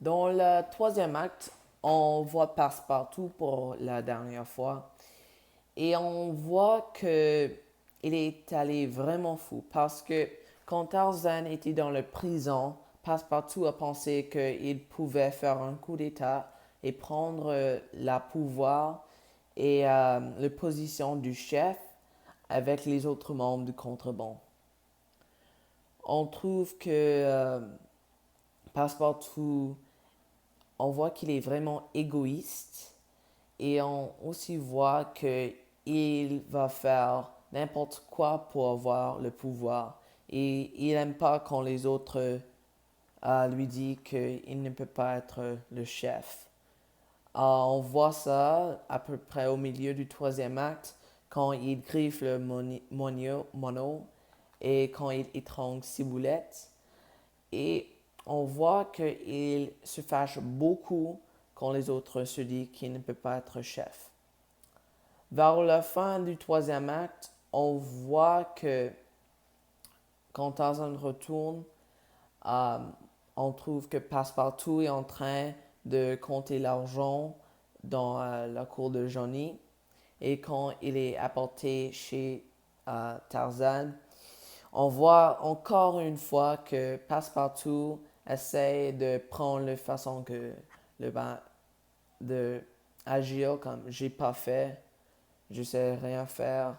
Dans le troisième acte, on voit Passepartout pour la dernière fois et on voit que il est allé vraiment fou parce que quand Tarzan était dans la prison, Passepartout a pensé qu'il pouvait faire un coup d'État et prendre la pouvoir et la position du chef avec les autres membres du contreband. On trouve que Passepartout, on voit qu'il est vraiment égoïste et on aussi voit qu'il va faire n'importe quoi pour avoir le pouvoir. Et il n'aime pas quand les autres lui disent qu'il ne peut pas être le chef. On voit ça à peu près au milieu du troisième acte, quand il griffe le mono et quand il étrangle Ciboulette. Et on voit qu'il se fâche beaucoup quand les autres se disent qu'il ne peut pas être chef. Vers la fin du troisième acte, on voit que quand Tarzan retourne, euh, on trouve que Passepartout est en train de compter l'argent dans la cour de Johnny. Et quand il est apporté chez Tarzan, on voit encore une fois que Passepartout essaie de prendre la façon que le de agir comme j'ai pas fait, je sais rien faire.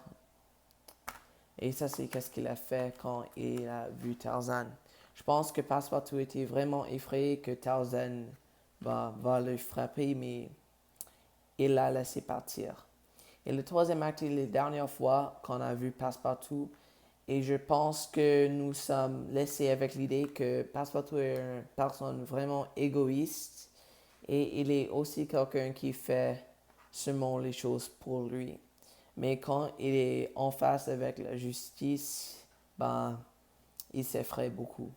Et ça, c'est qu'est-ce qu'il a fait quand il a vu Tarzan. Je pense que Passepartout était vraiment effrayé que Tarzan va le frapper, mais il l'a laissé partir. Et le troisième acte est la dernière fois qu'on a vu Passepartout. Et je pense que nous sommes laissés avec l'idée que Passepartout est une personne vraiment égoïste et il est aussi quelqu'un qui fait seulement les choses pour lui. Mais quand il est en face avec la justice, ben, il s'effraie beaucoup.